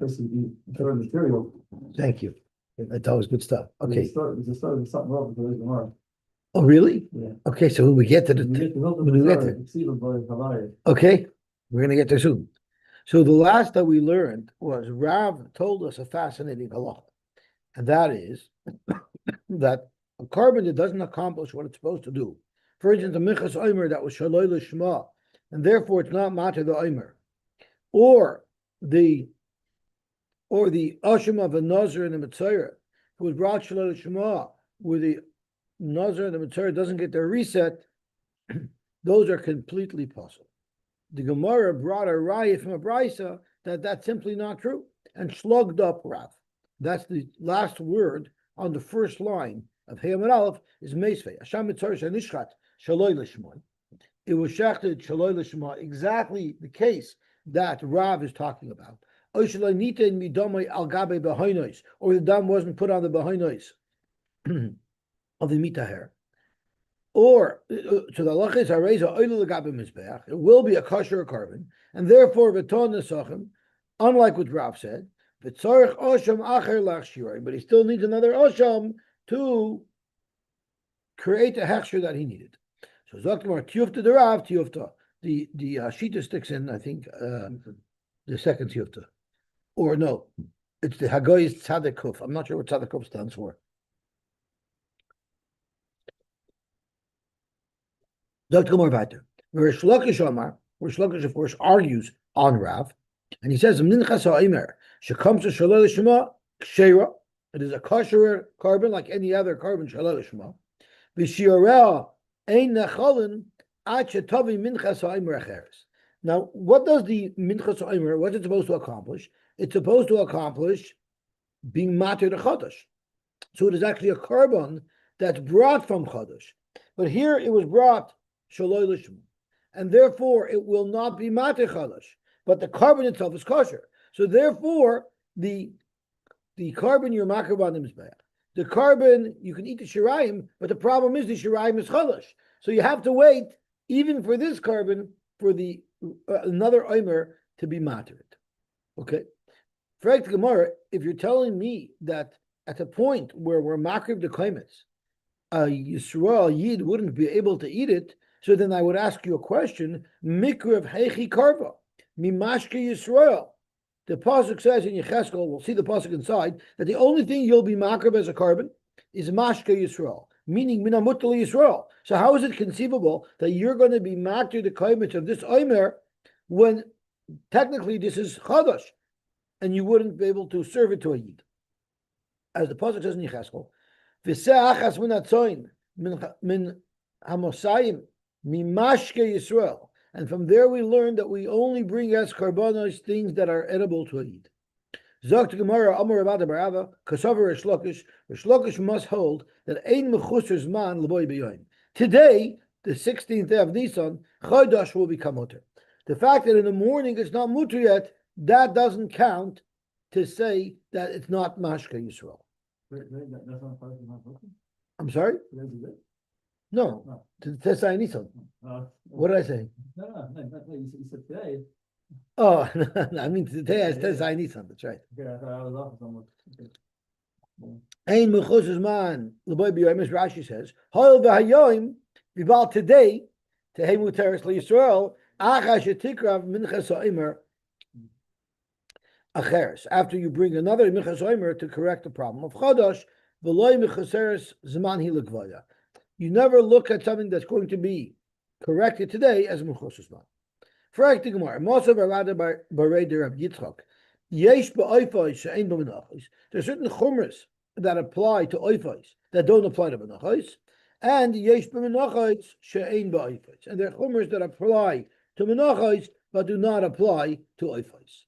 Basically, the material. Thank you. That's always good stuff. Okay. It's a start with something wrong with the tomorrow. Oh, really? Yeah. Okay, so when we get to When when we get there. okay, we're gonna get there soon. So the last that we learned was Rav told us a fascinating halacha, and that is that a carbon that doesn't accomplish what it's supposed to do. For instance, a minchas omer that was shaloi l'shma, and therefore it's not matter the omer, or the asham of a nazir and a mitzvah who was brought shaloi l'shma, where the nazir and the mitzvah doesn't get their reset. Those are completely possible. The Gemara brought a raya from a brisa that's simply not true and slugged up Rav. That's the last word on the first line of Hayamid Aleph is Meisvei. Hasham mitzvah shenishchat shaloi l'shma. It was shechted shaloi l'shma, exactly the case that Rav is talking about. Or the dam wasn't put on the behinos of the mitaher. Or so the halach is hareza oil legabe mizbeach. It will be a kosher carbon, and therefore v'ton nesachim, unlike what Rav said, v'tzarich osham acher lach, but he still needs another osham to create the hechsher that he needed. So Zakmar tiyufta the Rav tiyufta. The shita sticks in, I think, the second tiyufta, or no, it's the Hagoy's tzaddik kuf. I'm not sure what tzaddik kuf stands for. Dr. Gemara weiter. Rish Lakish Omar, Rish Lakish, of course, argues on Rav, and he says, Minchas ha'omer, shecomes to shalol l'shema, kshera. It is a kosher carbon like any other carbon, shalol l'shema. V'shioreh ein necholin ad shetavi minchas ha'omer acheres. Now, what does the minchas ha'omer, what's it supposed to accomplish? It's supposed to accomplish being matir the chodesh. So it is actually a carbon that's brought from chodesh. But here it was brought shaloi l'shma, and therefore it will not be matir chodesh. But the carbon itself is kosher. So therefore, the carbon you're makar on the mizbeach. The carbon you can eat the shirayim, but the problem is the shirayim is chodesh. So you have to wait even for this carbon for the another omer to be matir. Okay. For Gemara, if you're telling me that at the point where we're makar the kaimetz, a Yisrael Yid wouldn't be able to eat it, so then I would ask you a question: Mikra of Heichi Karva, Mimashke Yisrael. The pasuk says in Yecheskel, we'll see the pasuk inside, that the only thing you'll be makrab as a carbon is Mashke Yisrael, meaning Minamutal Yisrael. So how is it conceivable that you're going to be makar the kaimitz of this omer when technically this is chadash, and you wouldn't be able to serve it to a Yid? As the pasuk says in Yecheskel, V'se'achas min hamosayim mimashke Yisrael, and from there we learn that we only bring as karbanos things that are edible to eat. Zok Gemara Amar Rabada Barava Kasavar Rish Lakish. Rish Lakish must hold that ein mechusers man leboy beyoyim. Today, the 16th day of Nisan, Chodesh will become mutter. The fact that in the morning it's not mutter yet, that doesn't count to say that it's not mashke Yisrael. I'm sorry? No. To Tesai Nisan. What did I say? No, you said today. Oh, I mean today as Tesai Nisan. That's right. Okay, I thought I was off somewhat. Ein mechusas man l'boy b'yoyim, as Rashi says, Ha'il v'hayoyim v'bal today tehei muteres l'Yisrael achash yetikrav minchas ha'omer acheres. After you bring another minchas ha'omer to correct the problem of Chodesh, v'loy mechaseres zman hi l'gvaya. You never look at something that's going to be corrected today as mechusas man. Frag the Gemara. Mosav arada barei der Rab Yitzchak. Yesh ba'oifos she'ein b'menachos. There are certain chumras that apply to oifos that don't apply to menachos, and yesh b'menachos she'ein ba'oifos. And there are chumras that apply to menachos but do not apply to oifos.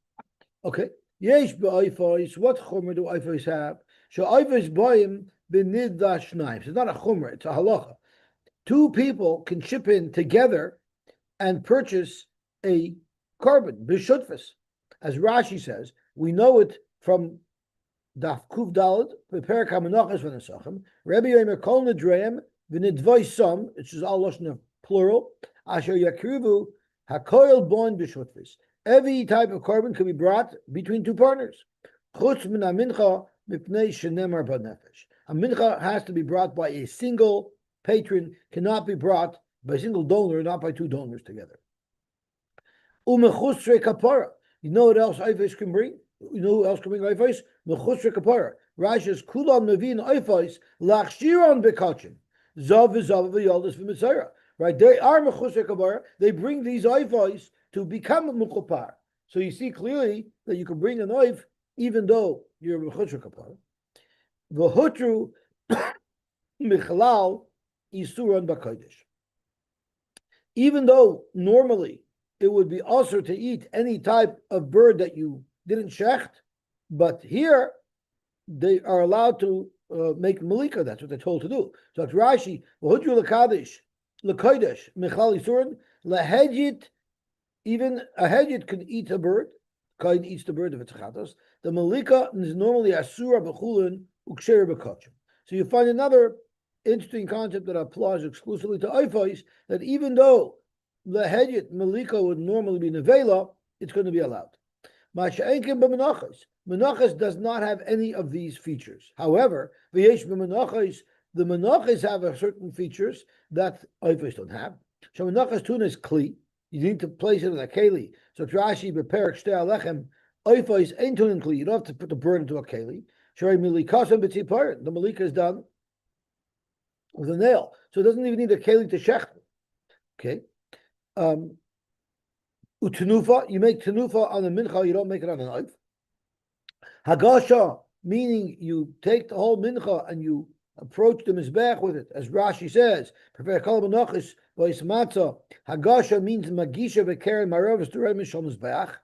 Okay. Yesh ba'oifos. What chumra do oifos have? She'oifos b'oim b'nid dashnaim. It's not a chumra. It's a halacha. Two people can chip in together and purchase a carbon, b'shutfus. As Rashi says, we know it from Daf Kuv Daled, Perak HaMenachos v'Nesachim, Rabbi Yomer Kol Nedreim v'Nidvoi Som, which is all lashon of plural, Asher Yakrivu HaKoil Bon b'shutfus. Every type of carbon can be brought between two partners. Chutz min mincha mipnei shenemar b'nefesh. A mincha has to be brought by a single patron, cannot be brought by a single donor, not by two donors together. Umechusre kapara. You know what else Eifos can bring? You know who else can bring Eifos? Mechusre kapara. Rashi says, Kulam Navin Eifos lachshiron bekachim. Zav v'zav v'yaldis v'mitzayra. Right? They are Mechusre kapara. They bring these Eifos to become a Mechupar. So you see clearly that you can bring an Eif even though you're Mechusre kapara. V'hutru michlal isuron b'kodesh. Even though normally it would be also to eat any type of bird that you didn't shecht, but here they are allowed to make malika. That's what they're told to do. So it's Rashi, v'hudru l'kadosh, l'kodesh, michlal isuron, lahedjit, even a hedjit can eat a bird. Kain eats the bird if it's a chatos. The malika is normally asura b'chulin uksher b'kachim. So you find another interesting concept that applies exclusively to Eifos, that even though the hedjit malika would normally be nevela, it's going to be allowed. Masha'enkim b'menachos. Menachos does not have any of these features. However, v'yesh b'menachos, the menachos have a certain features that Eifos don't have. So menachos tuna is kli. You need to place it in a keli. So Rashi beperek shtei alechem. Eifos ain't tunin kli. You don't have to put the bird into a keli. Shari milikasam b'tziparin. The malika is done with a nail, so it doesn't even need a keli to shecht. Okay. Utenufa, you make tenufa on the mincha, you don't make it on a knife. Hagasha, meaning you take the whole mincha and you approach the mizbech with it, as Rashi says. Prepare kol menachos v'ismatza. Hagasha means magisha v'keren maravis d'rei mishal mizbech.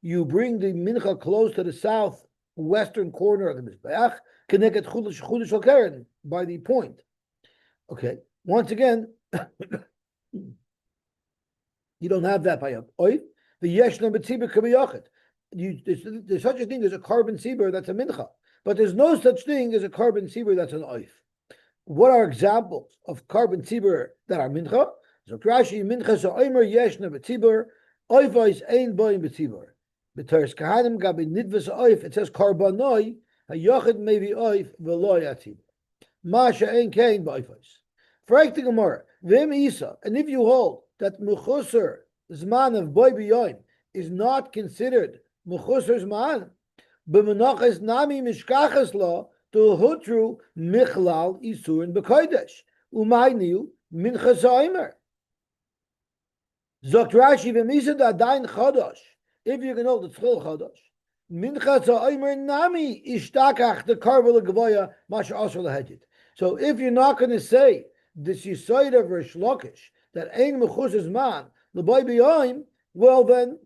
You bring the mincha close to the southwestern corner of the mizbech. Connected chudash shel keren by the point. Okay. Once again, you don't have that by a oif. The yeshna b'tzibur k'biyachid. There's such a thing as a carbon tzibur that's a mincha, but there's no such thing as a carbon tzibur that's an oif. What are examples of carbon tzibur that are mincha? So Rashi mincha sa'omer yeshna b'tzibur oifais ein boim b'tzibur. B'teres kahanim gabi nidvus oif. It says karbanoi hayachid maybe oif v'loy atzibur. Masha ein kain b'oifais. Frag the Gemara, Vim Isa, and if you hold that Mechusar Zman of Boy B'yoim is not considered Mechusar Zman, B'menachas Nami Mishkachas Law to Hutru Michlal Isurin B'kodesh, Umayniu Minchas Ha'omer. Zokt Rashi Vim Isa da Dain Chodosh, if you can hold the Tzchil Chodosh, Minchas Ha'omer Nami Ishtakach the Karvel Gavoya Masha Asr Lahedjit. So if you're not going to say this Yisoid of Rish Lakish, that Ein Mechusas Man, the Boy B'yoim, well then,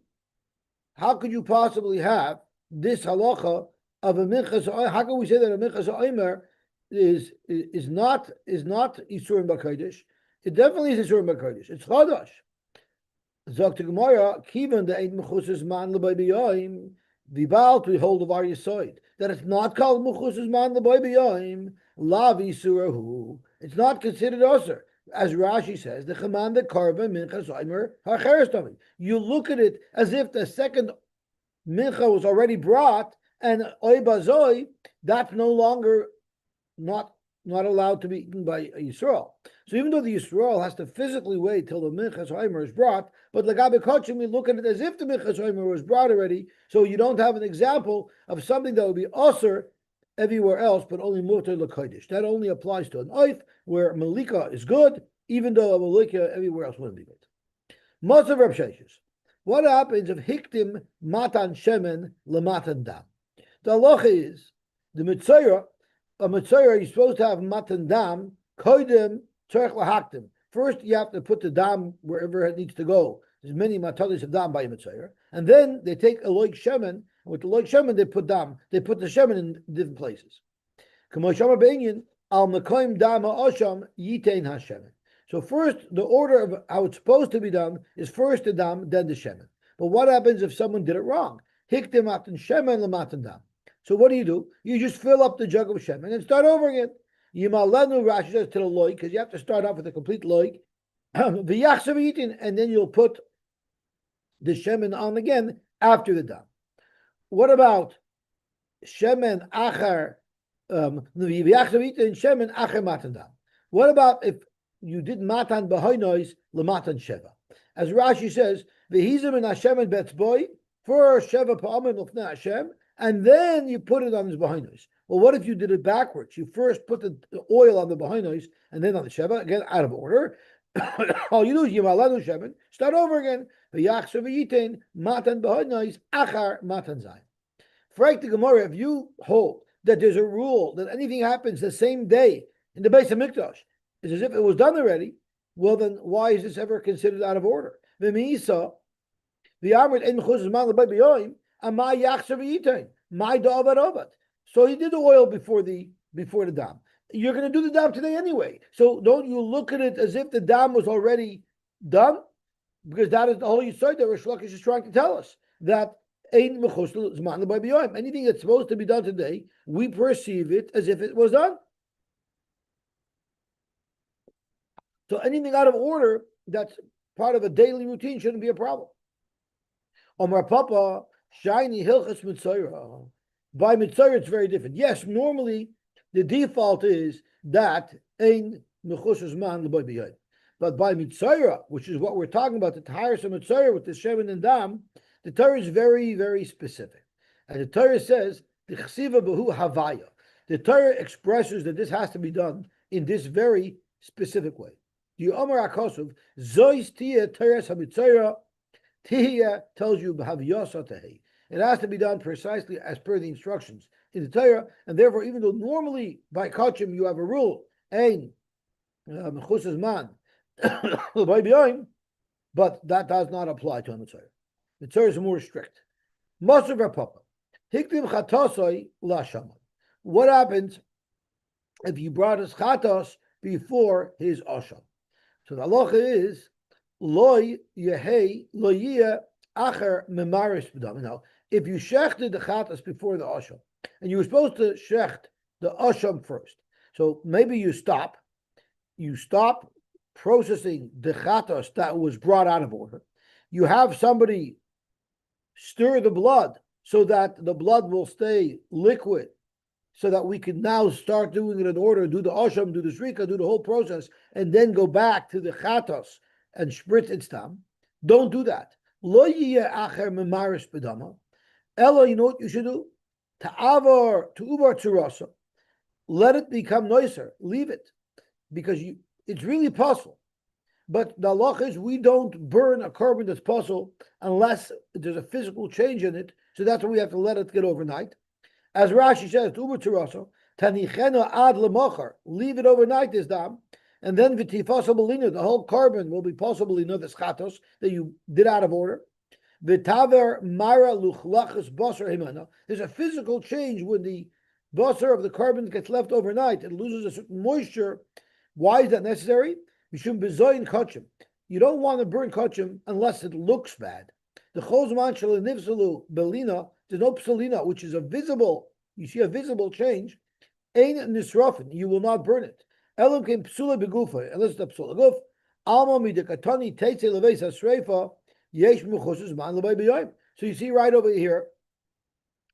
how could you possibly have this halacha of a Minchas? How can we say that a Minchas Omer is not Yisurim B'Kodesh? It definitely is Yisurim B'Kodesh. It's Chodosh. Zok to Gemara, Kivan the Ein Mechusas Man, the Boy B'yoim, the Baal to hold of our Yisoid, that it's not called Mechusas Man, the Boy B'yoim, Lav Yisurahu. It's not considered usher. As Rashi says, the command that karban minchas omer hacheres. You look at it as if the second mincha was already brought, and oy bazoi, that's no longer not allowed to be eaten by a Yisrael. So even though the Yisrael has to physically wait till the minchas omer is brought, but lagabe kochim, we look at it as if the minchas omer was brought already. So you don't have an example of something that would be usher everywhere else, but only mutar l'kodesh. That only applies to an oif where malika is good, even though a malika everywhere else wouldn't be good. Most of Reb Sheshes. What happens if hiktim matan shemen lematan dam? The halacha is the mitzayra. A mitzayra you're supposed to have matan dam koidem tzarich lahaktim. First, you have to put the dam wherever it needs to go. There's many matalis of dam by a mitzayra, and then they take a loik shemen. With the loik shemen, they put dam. They put the shemen in different places. Kamoshama be'inyan al mekoim dam ha'osham yitein hashemen. So first, the order of how it's supposed to be done is first the dam, then the shemen. But what happens if someone did it wrong? Hiktim matan shemen lematan dam. So what do? You just fill up the jug of shemen and start over again. Yimalenu Rashi says to the loik, because you have to start off with a complete loik. And then you'll put the shemen on again after the dam. What about shemen achar shemen achar matan dam? What about if you did matan b'hoinois lematan sheva? As Rashi says, v'hizim in Hashem betzboy for sheva pa'amim l'fnei Hashem, and then you put it on his b'hoinois. Well, what if you did it backwards? You first put the oil on the b'hoinois and then on the sheva, again out of order. All you do is yimalanu shemen, start over again. V'yachshav v'yitain matan b'hoinois achar matan zayin. Frank the Gemara, if you hold that there's a rule that anything happens the same day in the base of Mikdash, it's as if it was done already, well then why is this ever considered out of order? So he did the oil before the dam. You're going to do the dam today anyway. So don't you look at it as if the dam was already done? Because that is the whole Yosy that Rish Lakish is trying to tell us, that anything that's supposed to be done today, we perceive it as if it was done. So anything out of order that's part of a daily routine shouldn't be a problem. Omar Papa, shiny hilchas mitzayra. By mitzayra, it's very different. Yes, normally the default is that ein mechusas man l'boy b'yayim. But by mitzayra, which is what we're talking about, the tiresome mitzayra with the shemen and dam, the Torah is very, very specific. And the Torah says, the chsiva b'hu havaya. The Torah expresses that this has to be done in this very specific way. The Omer HaKosov, Zois Tia Teres HaMitzayra, Tia tells you B'Haviyasa Tehi. It has to be done precisely as per the instructions in the Torah, and therefore, even though normally by Kachim you have a rule, Ein Mechusas Man, but that does not apply to a Mitzayra. The Torah is more strict. Masav Papa, Hiktim Chatasoi Lashama. What happens if you brought his chatos before his asham? So the halacha is loy yehei loyia acher memaris b'dam. Now, if you shechted the chatas before the asham, and you were supposed to shecht the asham first, so maybe you stop processing the chatas that was brought out of order. You have somebody stir the blood so that the blood will stay liquid, so that we can now start doing it in order, do the asham, do the shrika, do the whole process, and then go back to the chatos and spritz its tam. Don't do that. Lo yiyeh acher memaris b'dama. Ella, you know what you should do? Ta'avar to ubar tzurasa. Let it become nicer. Leave it, because it's really possible. But the halacha is we don't burn a carbon that's possible unless there's a physical change in it. So that's why we have to let it get overnight. As Rashi says, tanichena ad lemachar, leave it overnight, this dam, and then v'tifasa belina, the whole carbon will be possible in the chatos that you did out of order. V'taver mara luchlachas basar himana. There's a physical change when the basar of the carbon gets left overnight. It loses a certain moisture. Why is that necessary? Mishum bezoyin kachim. You don't want to burn kachim unless it looks bad. The chozman shel nivsalu belina. There's no psalina, which is a visible, you see a visible change. Ein nisrafin, you will not burn it. Elam came psula begufa, unless it's a psula guf. Alma midekatani teitze leveis hasreifa, yesh mechusus man lebay b'yoyim. So you see right over here,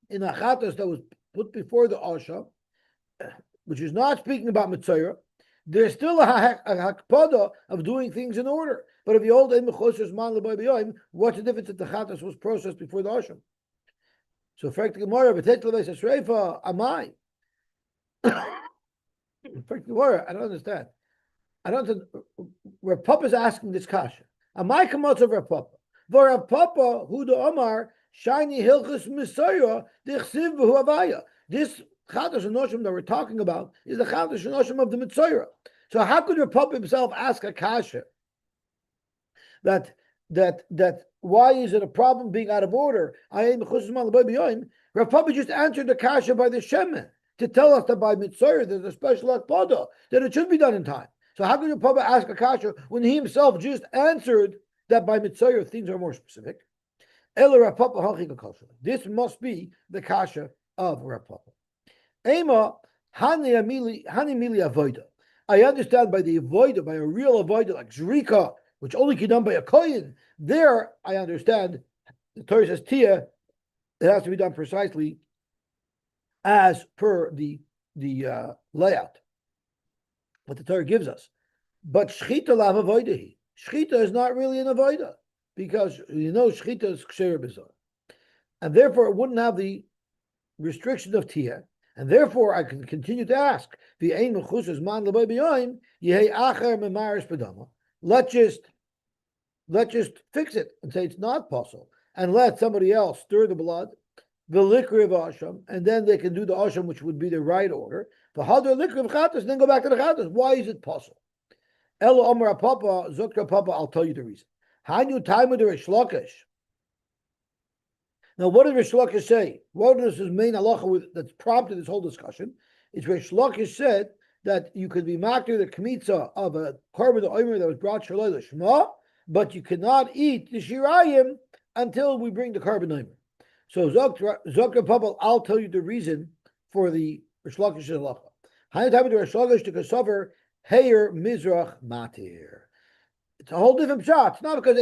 in a chatas that was put before the asha, which is not speaking about mitzayra, there's still a hakpada of doing things in order. But if you hold ein mechusus man lebay b'yoyim, what's the difference if the chatas was processed before the asha? So, fact Gemara, amai. Fact Gemara, I don't understand. Where Papa is asking this kasha. Amai kamotz of Rav Papa. Rav Papa, who the Omar, shiny hilchus misayra, dichsiv b'hu avaya. This chadash noshim that we're talking about is the chadash noshim of the mitzayra. So, how could Rav Papa himself ask a kasha that why is it a problem being out of order? Rav Papa just answered the kasha by the shemen to tell us that by mitzvah there's a special akpada that it should be done in time. So how could Rav Papa ask a kasha when he himself just answered that by mitzvah things are more specific? This must be the kasha of Rav Papa. Ema hani mili avoida. I understand by the avoida, by a real avoida like zrika, which only can be done by a kohen, there I understand the Torah says tia, it has to be done precisely as per the layout what the Torah gives us. But shchita lav avodahi. Shchita is not really an avodah because shchita is ksher b'zor, and therefore it wouldn't have the restriction of tia. And therefore, I can continue to ask: let's just fix it and say it's not possible, and let somebody else stir the blood, the liquor of asham, and then they can do the asham, which would be the right order. The hadar liquor of chatas, then go back to the chatas. Why is it possible? Elo Omer Papa, Zokra Papa. I'll tell you the reason. Hainu Taimu de Rish Lakish. Now, what did Rish Lakish say? What is his main halacha that's prompted this whole discussion? Is Rish Lakish said that you could be makir the kmitza of a korban omer that was brought shaloi l'shma, but you cannot eat the shirayim until we bring the korban omer. So Zokra Papa, I'll tell you the reason for the Rish Lakish halacha. Hainu Taimu de Rish Lakish to kasover heir mizrach matir. It's a whole different shot. It's not because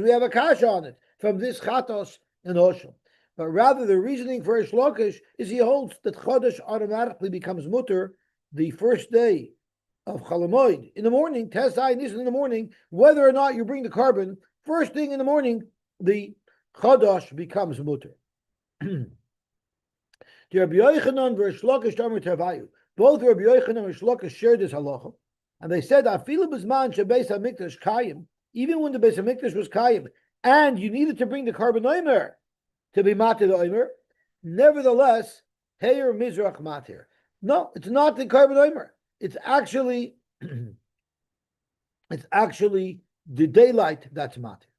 we have a kasha on it from this chatos and oshel, but rather the reasoning for Rish Lakish is he holds that chodesh automatically becomes mutter the first day of Chalamoid in the morning. Tesai this in the morning, whether or not you bring the carbon first thing in the morning, the chodesh becomes mutter. Rabbi Yochanan v'Rish Lakish Tamar Tavayu. Both Rabbi Yochanan and Rish Lakish shared this halacha, and they said, "Afilu b'zman shebeis hamikdash kayim." Even when the Beis Hamikdash was kayim, and you needed to bring the korban omer to be matir the omer, nevertheless, heir mizrach matir. No, it's not the korban omer. It's actually, the daylight that's matir.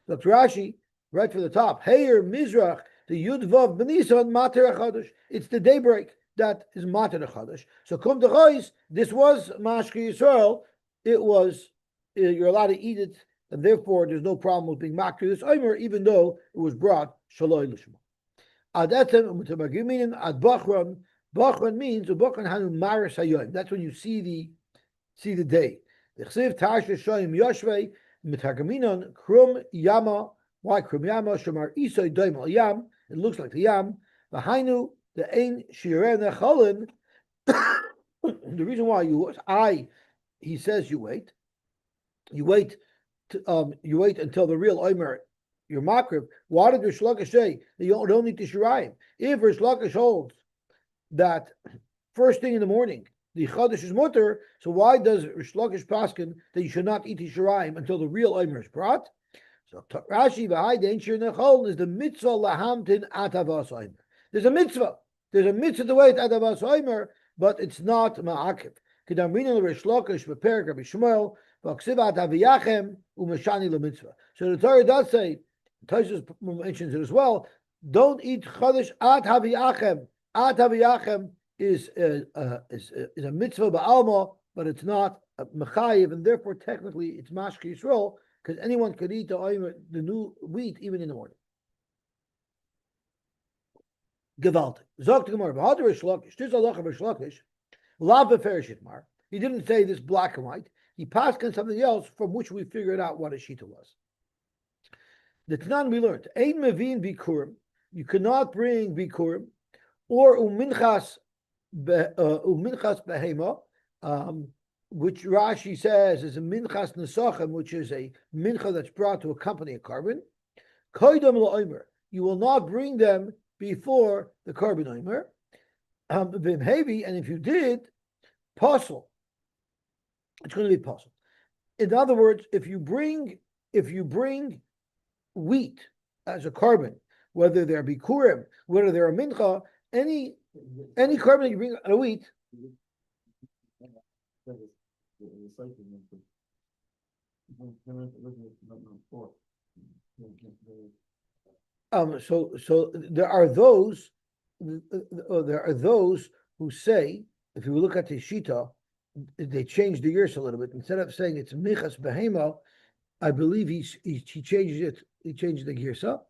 Look, Rashi, right from the top, heir mizrach the yud vav b'nisan matir achadosh. It's the daybreak that is matir achadosh. So kum dechois, this was mashki Yisrael. It was you're allowed to eat it. And therefore, there's no problem with being makir this omer, even though it was brought shaloi l'shma. Ad etem u'mutamagimin ad bachron. Bachron means ubachron hanu maris hayoim. That's when you see the day. The chsiv tash l'shoyim yoshvei mitagaminon krum yama. Why krum yama? Shomar isoy doim al yam. It looks like the yam. V'hainu the ein shireh necholin. The reason why he says you wait. You wait until the real omer, your makriv. Why did Rish Lakish say that you don't need to shirayim? If Rish Lakish holds that first thing in the morning the chodesh is mutter, so why does Rish Lakish paskin that you should not eat the shirayim until the real omer is brought? So Rashi v'hai dein shir nechol is the mitzvah lahamtin atavas omer. There's a mitzvah to wait atavas omer, but it's not ma'akiv. Kedamrin Rish Lakish v'perik Rabbi Shmuel. So the Torah does say, Tosfos mentions it as well, don't eat chodesh at haviyachem. At haviyachem is a mitzvah ba'alma, but it's not a mechayiv, and therefore technically it's mashki Yisrael, because anyone could eat the new wheat even in the morning. Gewaltig. Zog to Gemara, v'had Rish Lakish, this halacha Rish Lakish, lav beferish itmar. He didn't say this black and white. He passed on something else from which we figured out what a shita was. The Tanan we learned, Ein mevin bikurim, you cannot bring bikurim, or uminchas behema, which Rashi says is a minchas nesachem, which is a mincha that's brought to accompany a carbon. Koidam la'omer, you will not bring them before the carbon omer. V'imhevi, and if you did, posel. It's going to be possible. In other words, if you bring wheat as a carbon, whether they're bikurim, whether they're a mincha, any carbon that you bring a wheat. So there are those who say, if you look at the shita, they changed the years a little bit. Instead of saying it's michas behema, I believe he changes it. He changed the girsa.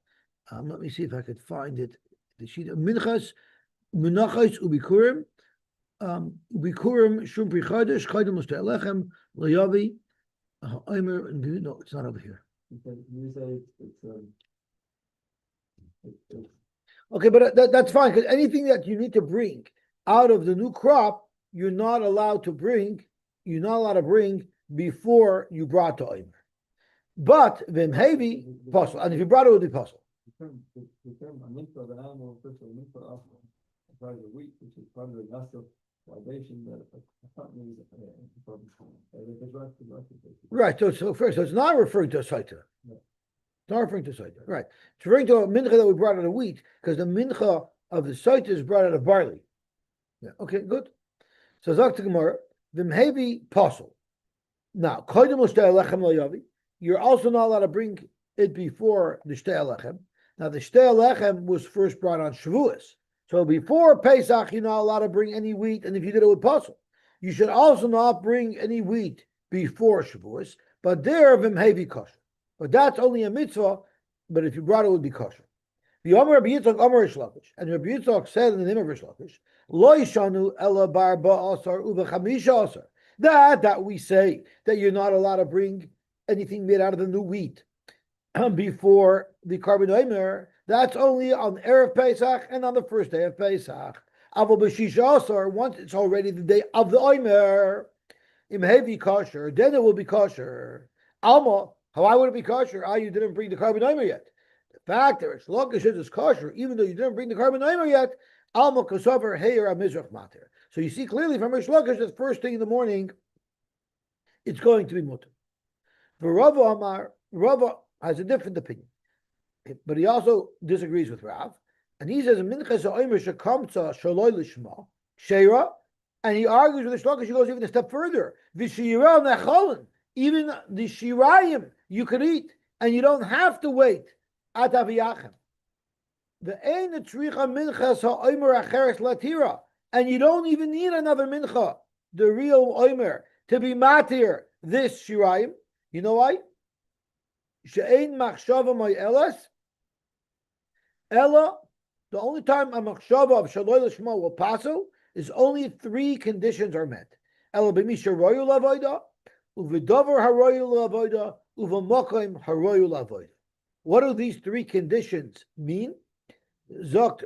Let me see if I could find it. The sheet minchas, menachos ubikurim, ubikurim shum prichadesh chaydem ustelechem layavi. Omer, no, it's not over here. Because you say it's Okay, but that's fine because anything that you need to bring out of the new crop, you're not allowed to bring. You're not allowed to bring before you brought to Omer. But vim heavy puzzle, and if you brought it, would be puzzle. the term aminta of an animal refers to aminta of part of the wheat, which is part of the national libation that accompanies Right. So first, so it's not referring to a saita. No. It's not referring to saita. Right. It's referring to a mincha that we brought out of wheat because the mincha of the saita is brought out of barley. Yeah. Okay. Good. So Zak to Gemara, vim heavy puzzle. Now, you're also not allowed to bring it before the shtei alechem. Now, the shtei alechem was first brought on Shavuos. So before Pesach, you're not allowed to bring any wheat, and if you did it with puzzle, you should also not bring any wheat before Shavuos, but there v'mhevi kosher. But that's only a mitzvah, but if you brought it would be kosher. The Omer Rabbi Yitzchak Omer Rish Lakish, and Rabbi Yitzchak said in the name of Rish Lakish, Lo yishanu ela bar ba'asar uv'chamisha asar. That we say that you're not allowed to bring anything made out of the new wheat before the carbon omer, that's only on Erev Pesach and on the first day of Pesach. Aval b'shisha asar, once it's already the day of the omer, im heavy kosher, then it will be kosher. Alma, why would it be kosher? You didn't bring the carbon omer yet. The fact that it's lokish is kosher, even though you didn't bring the carbon omer yet. Alma kosover heir amizrach mater. So you see clearly from Rish Lakish that first thing in the morning, it's going to be mutter. But Rava has a different opinion, but he also disagrees with Rav, and he says minchas ha'omer shekamtza shaloi lishma sheira, and he argues with Rish Lakish. He goes even a step further. V'shira necholin, even the shirayim you could eat, and you don't have to wait at aviyachem. The ein tzricha minchas ha'omer acheres latira. And you don't even need another mincha, the real omer, to be matir this shirayim. You know why? She'ein machshava my elas. Ella, the only time a machshava of shaloi l'shma will paso is only three conditions are met. Ella b'misha royu lavoida, uvidover haroyu lavoida, uvamokaim haroyu lavoida. What do these three conditions mean? Zokt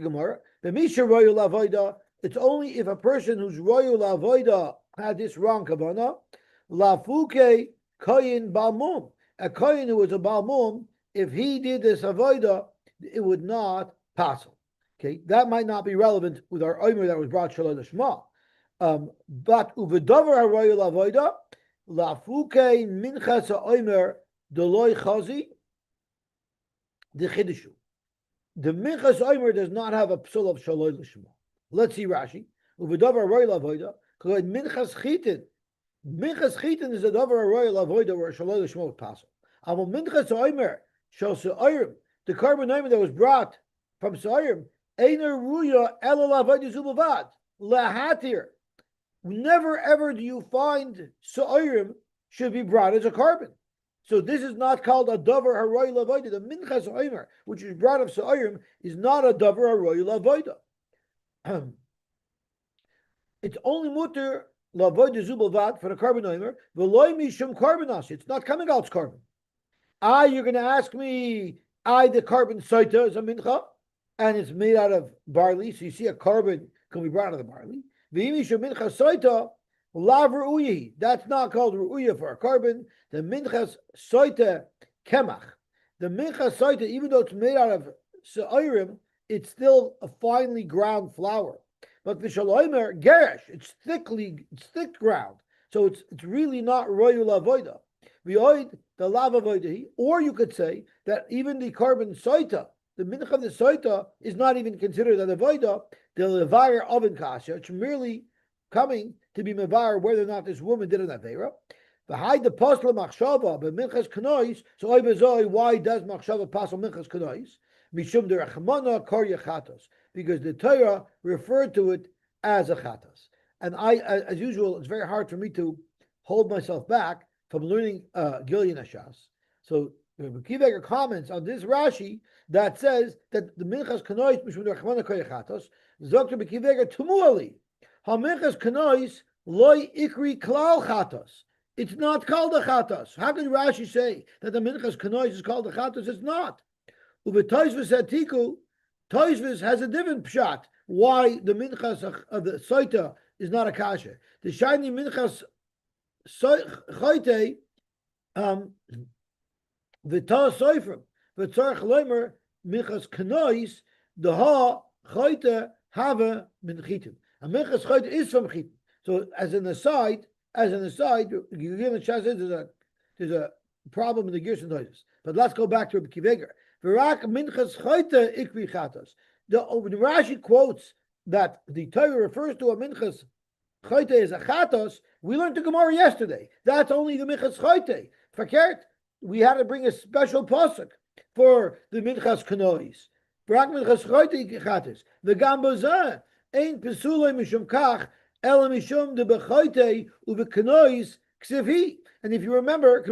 Gemara. It's only if a person who's royal avoida had this wrong kavana, lafuke koyin balmum. A koyin who was a balmum, if he did this avoida, it would not pass. Okay, that might not be relevant with our omer that was brought shalom lishma. But uvedover royal avoida, lafuke minchas omer deloy chazi the chidushu. The minchas omer does not have a psul of shaloi l'shma. Let's see Rashi. Uvedavar royal avoida. Because minchas chitin. Minchas chitin is a davar royal avoida where shaloi l'shma would pass. Aval minchas omer shal se'orim. The carbon omer that was brought from se'orim. Einer ruya ela l'avoida zubavad. Lahatir. Never ever do you find se'orim should be brought as a carbon. So this is not called a davar haroy lavoida. The minchas omer, which is brought of sa'orim, is not a davar haroy lavoida. It's only mutter lavoida zubavad for the carbon omer. V'loy mishum carbonas. It's not coming out as carbon. You're going to ask me, the carbon saita is a mincha, and it's made out of barley. So you see a carbon can be brought out of the barley. V'imishum mincha saita. Lav ru'uyi. That's not called ru'uya for a carbon. The minchas soite kemach. The minchas soite, even though it's made out of se'orim, it's still a finely ground flour. But the shaloimer geresh, it's thick ground. So it's really not royal avoida. V'oid the lav avoidahi. Or you could say that even the carbon soita, the mincha of the soita, is not even considered an avoida. The levayer oven kasha. It's merely coming to be mevar whether or not this woman did an avera. V'hide the pasla machshava but minchas kanois. So why does machshava pasal minchas kanois? Mishum derachmana kar yachatos, because the Torah referred to it as a chatos. And as usual, it's very hard for me to hold myself back from learning Gilyon Hashas. So Kiveger comments on this Rashi that says that the minchas kanois mishum derachmana kar yachatos. Zokter Kiveger tumuali. Haminchas kanois loy ikri klal chatos. It's not called a chatos. How can Rashi say that the minchas kanois is called a chatos? It's not. Uve Toisvis atiku, Toisvis has a different pshat. Why the minchas of the soita is not a kasha? The shiny minchas choite v'ta soifrim v'tzarch leimer minchas kanois the ha choite have minchitim. A minchas choite is from chitim. So as an aside, you give a there's a problem in the Gerson Toisvis. But let's go back to Rabbi Kiveger. V'rak minchas choite ikri chatos. The Rashi quotes that the Torah refers to a minchas choite as a chatos. We learned the Gemara yesterday. That's only the minchas choite. Fakert, we had to bring a special pasuk for the minchas kanois. V'rak minchas choite ikri chatos. V'gam bozah ein pesulei mishum kach ela mishum de bechoite uvekanois ksivi. And if you remember,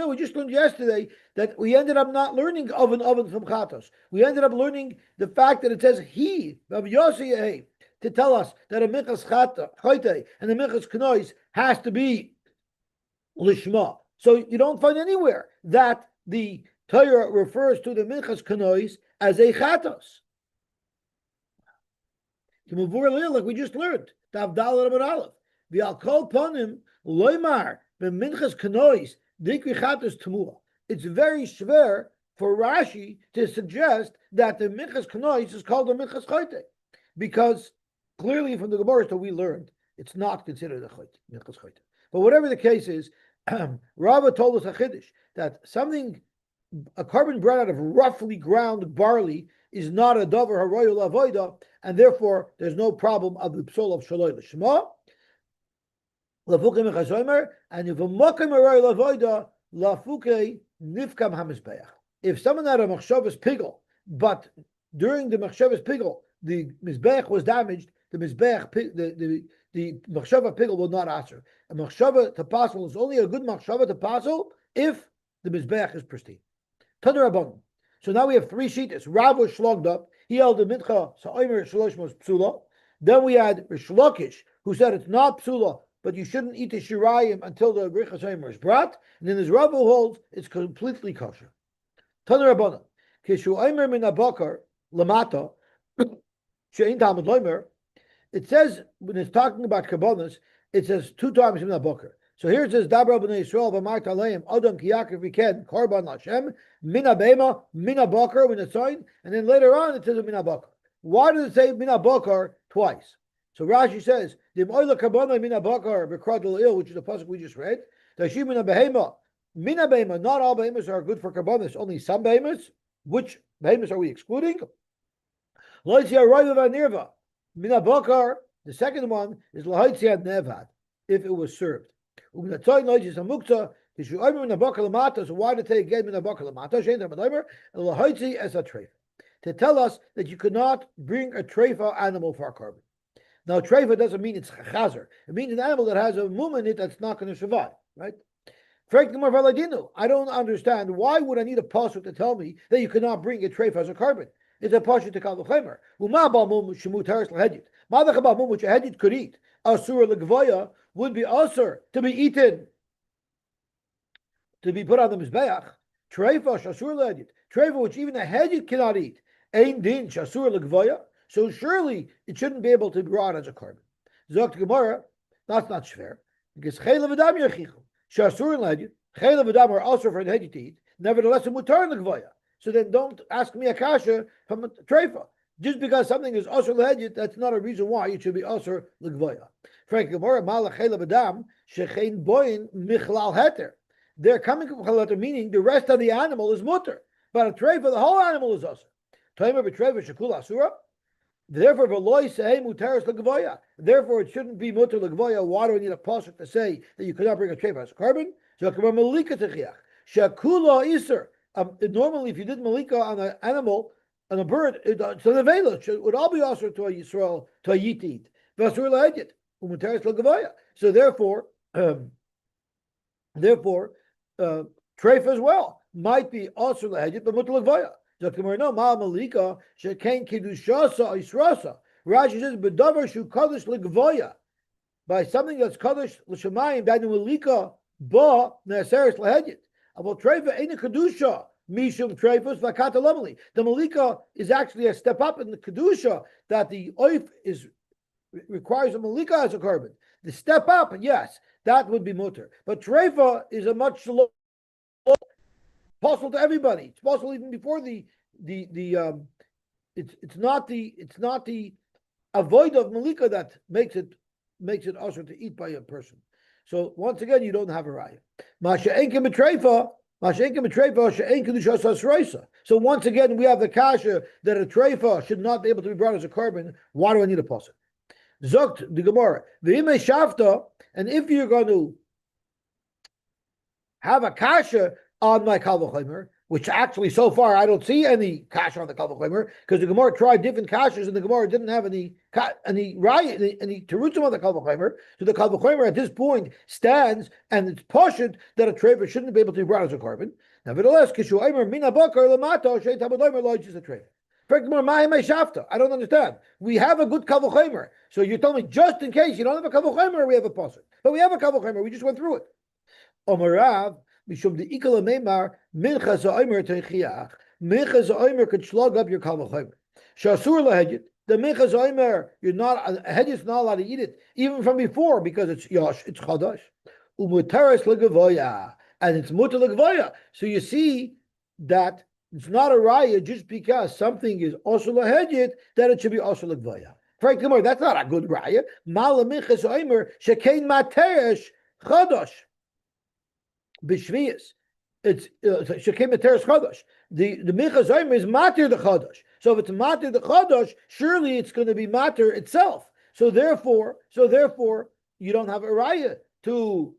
we just learned yesterday that we ended up not learning oven from chatos. We ended up learning the fact that it says he of Yosy to tell us that a minchas choite and the minchas kanois has to be lishma. So you don't find anywhere that the Torah refers to the minchas kanois as a chatos. Like we just learned, Tavdal Rabban Aleph, v'al kol panim loymar b'minchas kanois dikri chatos tamua. It's very schwer for Rashi to suggest that the minchas kanois is called a minchas choite, because clearly from the Gemara that we learned, it's not considered a minchas choite. But whatever the case is, Rava told us a chiddush that a carbon brought out of roughly ground barley is not a davar haroyul avoida, and therefore there's no problem of the psol of shaloi l'shma. Lafuke mechazomer, and if a mokem haroyul avoida lafuke nifkam hamizbeach. If someone had a machshavas pigel, but during the machshavas pigel the mizbeach was damaged, the mizbeach the machshava pigel will not answer. A machshava tapasel is only a good machshava tapasel if the mizbeach is pristine. Taner Rabbanon. So now we have three shittas. Rav was shlogged up. He held the mincha, so Omer Shlosh was psula. Then we had Rish Lakish, who said it's not psula, but you shouldn't eat the shirayim until the Richa Omer is brought. And then there's Rav who holds it's completely kosher. Taner Rabbanon. Kishu Omer min abakar lamata she'in talmud loimer. It says when it's talking about kabbalas, it says two times in abakar. So here it says, Dabra b'nei Yisrael v'amart aleim Adam ki yaakov v'ken korban Hashem mina bema mina bakar when it's signed, and then later on it says mina bakar. Why does it say mina bakar twice? So Rashi says the oila karbana mina bakar b'kradul il, which is the pasuk we just read. Tashi mina behema. Not all behemoths are good for karbanas. Only some behemoths. Which behemoths are we excluding? Loitzia roiva v'nirva mina bakar. The second one is lahitzia nevad if it was served. So why did they get as a treifa? To tell us that you could not bring a treifa animal for a carbon. Now treifa doesn't mean it's chazer. It means an animal that has a mum in it that's not going to survive, right? I don't understand. Why would I need a pasuk to tell me that you cannot bring a treifa as a carbon? It's a pasuk to call the chemer. Which a hedit could eat. Asur legvoya would be asur to be eaten, to be put on the mizbeach. Treifa shasur lehedit. Treifa which even a hedit cannot eat. Ein din shasur legvoya. So surely it shouldn't be able to be brought as a carbon. Zogt Gemara, that's not shver. Because chayla v'dam yechichu. Shasur lehedit. Chayla v'dam are asur for the hedit to eat. Nevertheless, a mutar legvoya. So then don't ask me a kasha from a treifa. Just because something is asur lehedyet, that's not a reason why it should be asur legvoya. Frank Gemara malachela b'dam shechein boyin michlal heter. They're coming from heter, meaning the rest of the animal is mutter, but a treifa, the whole animal is asur. Toimer b'treifa shekul asura. Therefore, v'loy sehei muteres legvoya. Therefore, it shouldn't be mutter legvoya. Why do we need a pasuk to say that you cannot bring a treifa as a carbon? So Gemara malika techiach shekula iser. Normally, if you did malika on an animal, on a bird, so the vela would all be also to a Yisrael, to a yit eat. So therefore, treif as well might be also lehedyet, but mutal lagvaya. No, ma malika shekain kidushasa israsa. Rashi says, "Bedavar shu kadosh lagvaya." By something that's kadosh l'shamayim, by the malika Ba neseres lahedit. About treifa ain't a kedusha. Mishum treifus vakata lamali. The malika is actually a step up in the kedusha that the oif is requires a malika as a carbon. The step up, yes, that would be mutter. But treifa is a much lower, possible to everybody. It's possible even before the it's not the avoid of malika that makes it usher to eat by a person. So once again, you don't have a raya. So once again, we have the kasha that a treifa should not be able to be brought as a carbon. Why do I need a pasuk? Zogt the Gemara, v'imei shafta, and if you're going to have a kasha on my kal v'chomer, which actually so far I don't see any kasha on the kal v'chomer, because the Gemara tried different kashas and the Gemara didn't have any raya, any terutzim on the kal v'chomer. So the kal v'chomer at this point stands, and it's poshut that a treifa shouldn't be able to be brought as a carbon. Nevertheless, kishu aimer mina bakar lamato sheit habadomer lo is a treifa. I don't understand. We have a good kavul. So you told me just in case you don't have a kavul, we have a pasuk. But we have a kavul. We just went through it. Omarav mishum the ikala meimar mincha zaimer teichiach. Mincha zaimer could slug up your kavul. Shasur lahedit. The mincha zaimer, you're not a hedit's not allowed to eat it even from before because it's yosh, it's chadash. Umutaris legavoya, and it's mutar legavoya. So you see that. It's not a raya just because something is also lahedit that it should be also legvaya. Frank Gemara, that's not a good raya. Malamiches oimer shekein materesh chadash b'shvius. It's shekein materesh chadash. The minchas oimer is matir the chadash. So if it's matir the chadash, surely it's going to be matir itself. So therefore, you don't have a raya to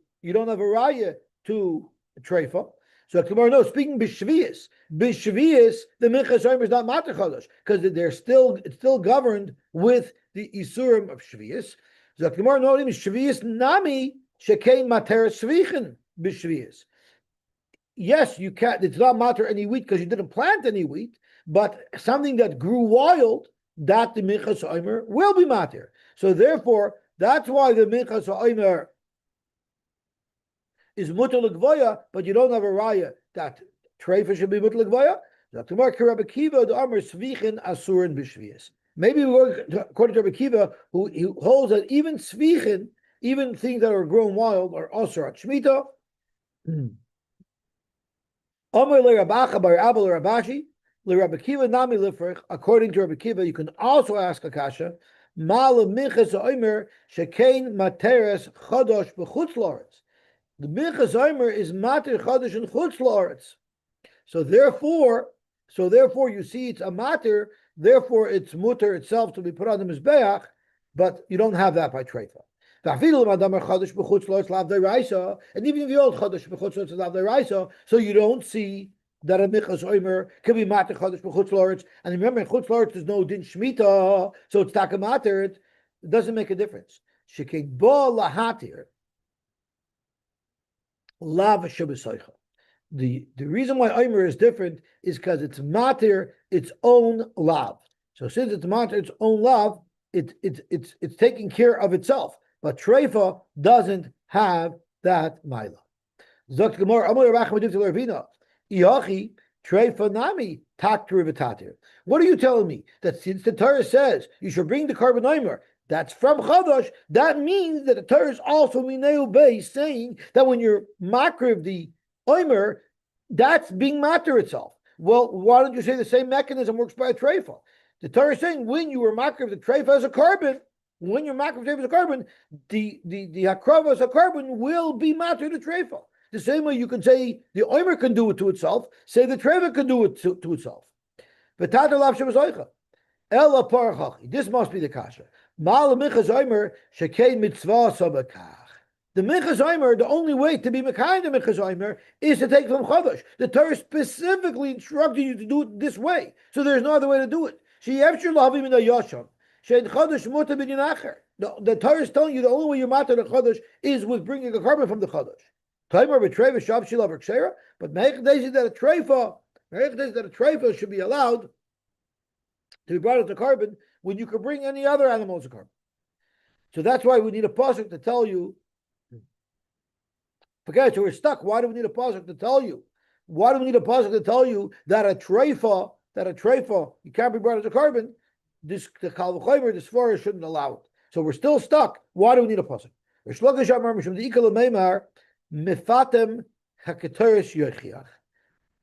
treifa. So Gemara, no, speaking b'shvius, the minchas oimer is not matir chadash because it's still governed with the isurim of shvius. So Gemara, no, shvius nami shekein mater shvichen b'shvius. Yes, you can't. It's not matter any wheat because you didn't plant any wheat, but something that grew wild, that the minchas oimer will be matter. So therefore, that's why the minchas oimer is mutar l'gvoya, but you don't have a raya that treifa should be mutar l'gvoya. Maybe we're according to Rabbi Kiva, who holds that even svichin, even things that are grown wild, are also at shmita. According to Rabbi Kiva, you can also ask a kasha. The minchas oimer is matir chadash and chutz la'aretz. So therefore, you see it's a matir. Therefore, it's mutter itself to be put on the mizbeach, but you don't have that by treifa. And even if you hold chadash b'chutz la'aretz lav deraisa, so you don't see that a minchas oimer can be matir chadash b'chutz la'aretz. And remember, in chutz la'aretz there's no din shmita, so it's taka matir. It doesn't make a difference. Shekei ba lahatir. Lav shabbosaycha. The reason why Omer is different is because it's matir its own lav. So since it's matir its own lav, it's taking care of itself. But treifa doesn't have that maila. Zok Gemara Amar Rachmadiv Ravina Iachi treifa nami takter v'tatir. What are you telling me? That since the Torah says you should bring the carbon Omer, that's from Chadash. That means that the Torah is also Mineu Bey saying that when you're makriv the Omer, that's being matter itself. Well, why don't you say the same mechanism works by a treifa? The Torah is saying when you were makriv the treifa as a carbon, when you're makriv the treifa as a carbon, the hakrava as a carbon will be matter the treifa. The same way you can say the Omer can do it to itself, say the treifa can do it to itself. This must be the kasha. The minchas oimer, the only way to be mekayim the minchas oimer is to take from chadash. The Torah specifically instructed you to do it this way, so there's no other way to do it. The Torah is telling you the only way you matter the chadash is with bringing a carbon from the chadash. But that a treifa should be allowed to be brought as a carbon when you could bring any other animal as a carbon. So that's why we need a pasuk to tell you Okay, so we're stuck. Why do we need a pasuk to tell you? Why do we need a pasuk to tell you that a treifa, you can't be brought as a carbon? The kalvachayver, this forest shouldn't allow it. So we're still stuck. Why do we need a pasuk?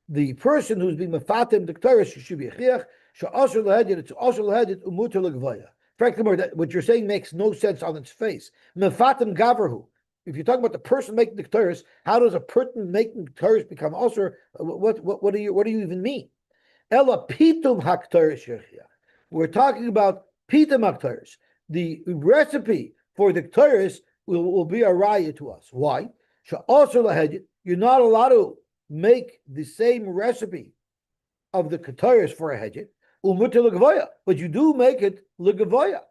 The person who's being mefatem the Ketores should be a chiach. She'asher lahedit, it's asher lahedit umuter legvaya. Frankly, what you're saying makes no sense on its face. Mefatem gaverhu. If you're talking about the person making the Ketores, how does a person making the Ketores become asher? What do you even mean? Ella pitum hakteres shechiach. We're talking about pitum hakteres. The recipe for the Ketores will be a raya to us. Why? She'asher lahedit. You're not allowed to make the same recipe of the Ketores for a hedget, but you do make it legavoya.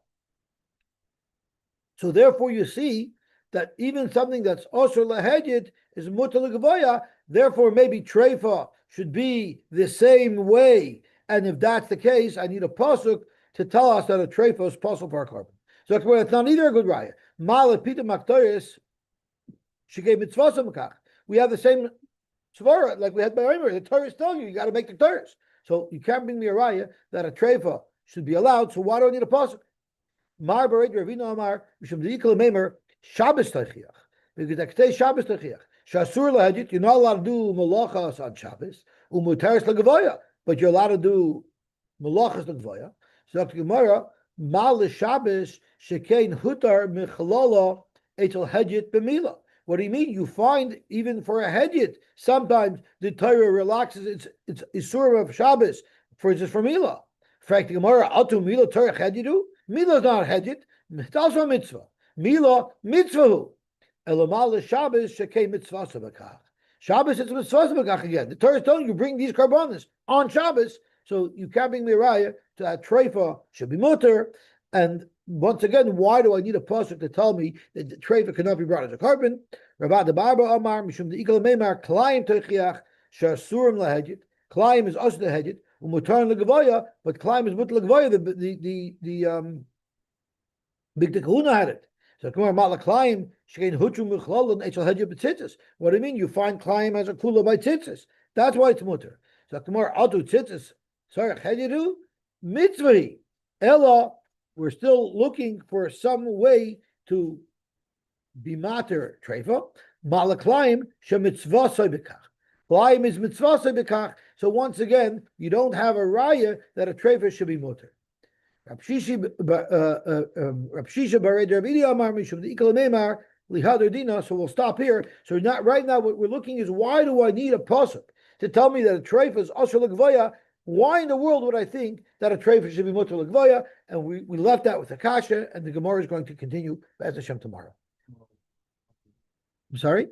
So therefore you see that even something that's also lahedget is mutter legavoya, therefore maybe treifa should be the same way. And if that's the case, I need a pasuk to tell us that a treifa is possible for a carbon. So it's not either a good raya. Malat pita maktoris, she gave mitzvah makach. We have the same svara like we had by Omer. The Torah is telling you got to make the Torahs. So you can't bring me a raya that a treifa should be allowed. So why do I need a pasuk? Mar bered Ravina Amar mishum deikol meimer Shabbos teichiach because the Ketei Shabbos teichiach shasur lahedit. You're not allowed to do malachas on Shabbos umuteres legavoya, but you're allowed to do malachas legavoya. So the Gemara mal Shabbos shekein hutar michalala etel hedjit b'mila. What do you mean? You find even for a hedjit, sometimes the Torah relaxes its isur of Shabbos for Mila. In fact, the Gemara atu Mila Torah hedjidu. Mila is not a hedjit. It's also a mitzvah. Mila mitzvahu. Elamal Shabbos shekei mitzvah sabakach. Shabbos is mitzvah sabakach again. The Torah is telling you bring these karbanos on Shabbos, so you can't bring miraya to that treifa should be mutter. And once again, why do I need a pasuk to tell me that the treifa cannot be brought as a carbon? Rabbi the Barba Amar Mishum the Ikal Meimar Klaim Techiach Shasurim Lahedjit. Klaim is also the hedjit. Umutar Legavoya, but Klaim is mutar Legavoya. The Big Kahuna had it. So come on, Matla Klaim Shekein Hutru Michlal and Echel Hedjit B'Tzitzis. What do you mean? You find Klaim as a kula by tzitzis. That's why it's mutar. So come on, Atu Tzitzis. Sorry, Hedjidu Mitzvahi. Ella. We're still looking for some way to be mater treifa. Malaklayim shemitzvah soybekach. Klaim is mitzvah soybekach. So once again, you don't have a raya that a treifa should be muter. Rapshisha bared Rabbi Amar mishum the ikal meimar lihader dina. So we'll stop here. So not right now. What we're looking is why do I need a pasuk to tell me that a treifa is asher legvaya? Why in the world would I think that a treifa should be mutter legvaya? And we left that with the kasha, and the Gemara is going to continue Be'ez Hashem tomorrow. I'm sorry?